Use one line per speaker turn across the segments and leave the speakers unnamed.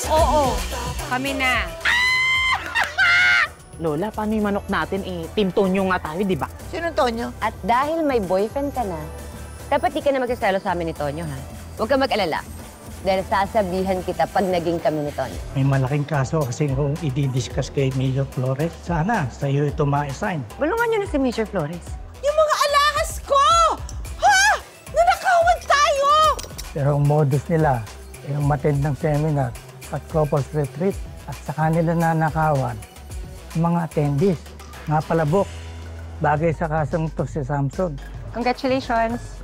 Oo, kami na.
Lola, paano yung manok natin? Team Tonyo nga tayo, di ba?
Sino Tonyo?
At dahil may boyfriend ka na, dapat di ka na magsasalo sa amin ni Tonyo, ha? Huwag ka mag-alala. Dahil sasabihan kita pag naging kami ni Tonyo.
May malaking kaso kasi kung i-discuss kay Major Flores, sana sa'yo ito ma-assign.
Bulungan niyo na si Major Flores.
Yung mga alahas ko! Ha? Nanakawan tayo!
Pero ang modus nila, yung matend ng seminar at couples retreat at sa kanila nanakawan, mga attendees, mga palabok, bagay sa kasong to si Samson.
Congratulations.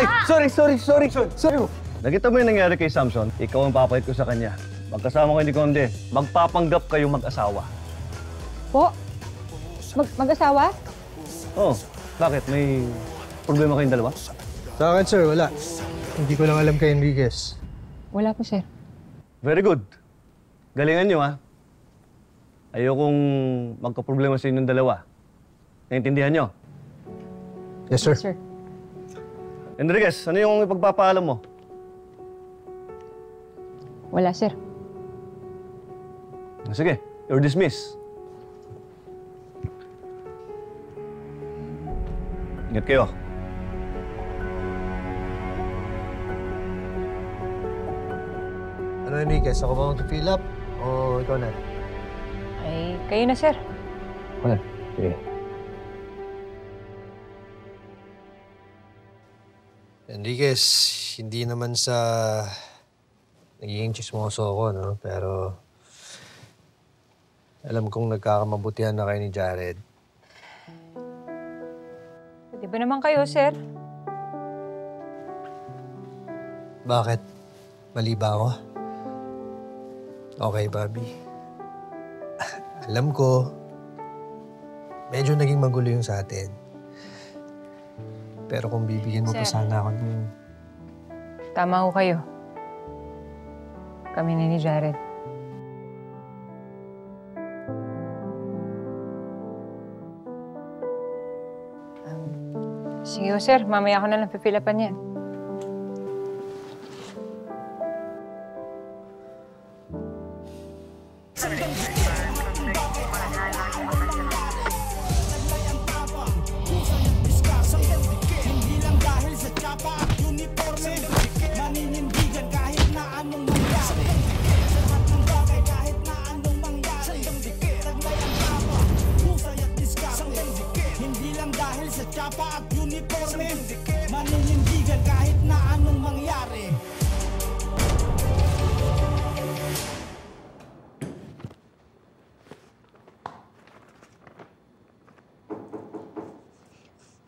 Ay, sorry. Nakita mo yung nangyari kay Samson? Ikaw ang papayat ko sa kanya. Magkasama kayo ni Conde. Magpapanggap kayong mag-asawa.
Po? Mag-asawa?
Oh, bakit? May problema kayong dalawa?
Sa akin, sir, wala. Hindi ko lang alam kay Enriquez.
Wala po, sir.
Very good. Galingan nyo, ha? Ayokong magka-problema sa inyong dalawa. Naintindihan nyo?
Yes, sir.
Sir.
Enriquez, ano yung ipagpapaalam mo?
Wala, sir.
Sige, you're dismissed. Ingat kayo.
Ano, Enriquez? Ako ba mag-fill up? O ikaw na?
Ay, kayo na, sir.
Wala. Sige.
Enriquez, hindi naman sa nagiging chismoso ako, no? Pero alam kong nagkakamabutihan na kayo ni Jared.
Di ba naman kayo, sir?
Bakit? Mali ba ako? Okay, Bobby. Alam ko, medyo naging magulo yung sa atin. Pero kung bibigyan mo pa
Sir.
sana ako ng...
Tama ho kayo. Kami ni Jared. Sige ho, sir. Mamaya ako na lang pipilapan yan.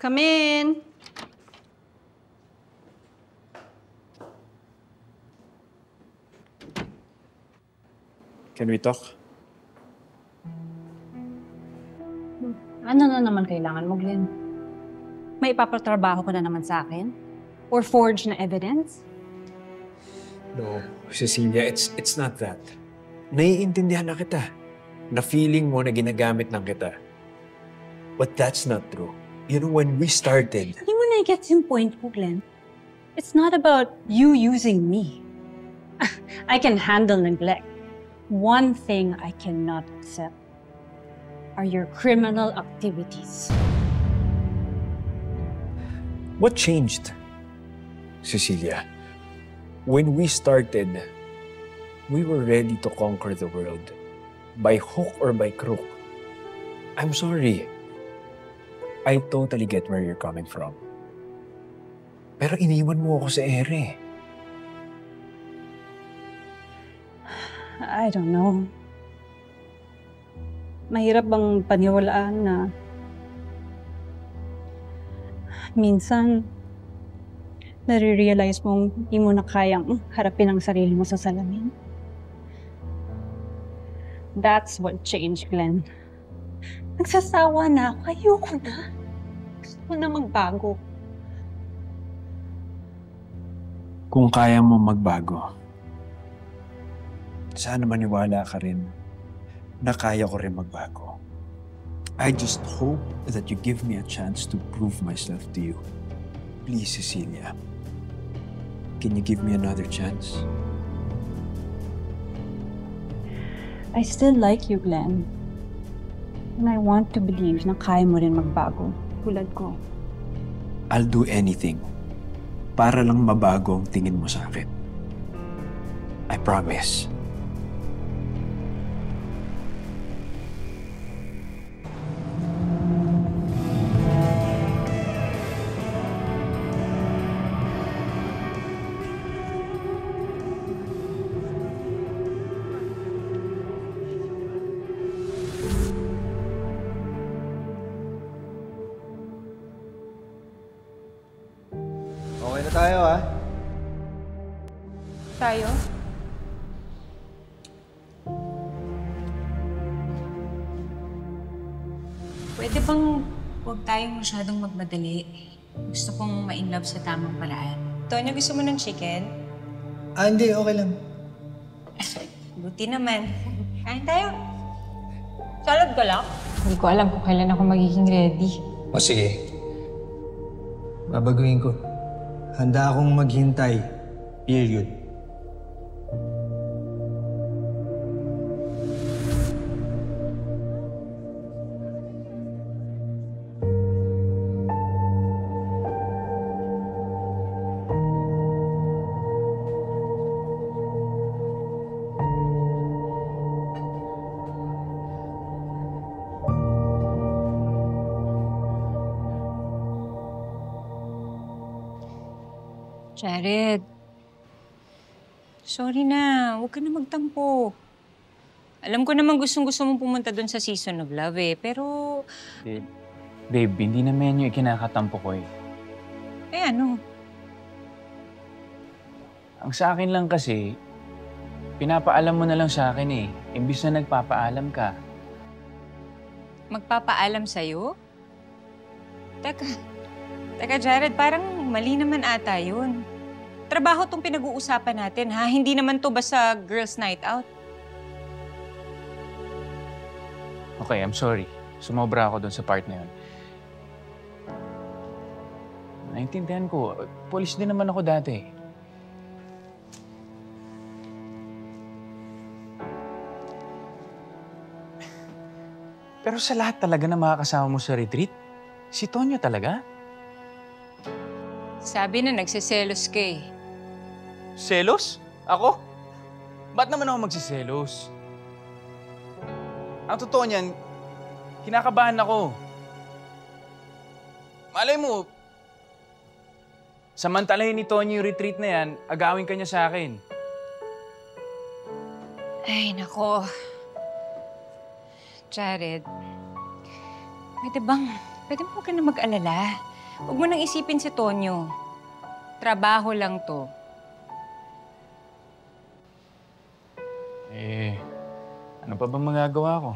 Come in.
Can we talk?
Ano na naman kailangan mo, Glenn? May ipapatrabaho ka na naman sa akin? Or forge na evidence?
No, Cecilia, it's not that. Naiintindihan na kita. Na feeling mo na ginagamit lang kita. But that's not true. You know, when we started...
Hindi mo na-get yung point ko, Glenn. It's not about you using me. I can handle neglect. One thing I cannot accept are your criminal activities.
What changed, Cecilia? When we started, we were ready to conquer the world. By hook or by crook. I'm sorry. I totally get where you're coming from. Pero iniwan mo ako sa ere.
I don't know. Mahirap bang paniwalaan na minsan nare-realize mong hindi mo na kayang harapin ang sarili mo sa salamin? That's what changed, Glenn. Nagsasawa na ako. Ayoko na. Gusto ko na magbago.
Kung kaya mo magbago, sana maniwala ka rin na kaya ko rin magbago. I just hope that you give me a chance to prove myself to you. Please, Cecilia. Can you give me another chance?
I still like you, Glenn. And I want to believe na kaya mo rin magbago, tulad ko.
I'll do anything para lang mabago ang tingin mo sa akin. I promise.
Okay na tayo, ha?
Tayo?
Pwede bang huwag tayong masyadong magmadali? Gusto kong ma-inlove sa tamang paraan.
Tonyo, gusto mo ng chicken?
Hindi. Okay lang.
Buti naman. Kain tayo. Salad ka lang? Hindi ko alam kung kailan ako magiging ready.
O sige. Babaguhin ko. Handa akong maghintay. Period.
Jared. Sorry na. Huwag ka na magtampo. Alam ko naman gustong-gusto mong pumunta doon sa Season of Love eh. Pero...
Babe, hindi naman yung ikinakatampo ko eh.
Eh ano?
Ang sa akin lang kasi, pinapaalam mo na lang sa akin eh. Imbis na nagpapaalam ka.
Magpapaalam sa'yo? Teka Jared, parang mali naman ata yun. Trabaho tong pinag-uusapan natin, ha? Hindi naman to basta girls' night out.
Okay, I'm sorry. Sumobra ako doon sa part na yun. Naintindihan ko. Police din naman ako dati. Pero sa lahat talaga na makakasama mo sa retreat, si Tonyo talaga?
Sabi na nagsiselos ka eh.
Selos? Ako? Ba't naman ako magsiselos? Ang totoo niyan, kinakabahan ako. Malay mo, samantalahin ni Tonyo yung retreat na yan, agawin ka niya sa akin.
Ay, nako. Jared, pwede mo ka na mag-alala? Huwag mo nang isipin si Tonyo. Trabaho lang to.
Ano pa bang magagawa ko?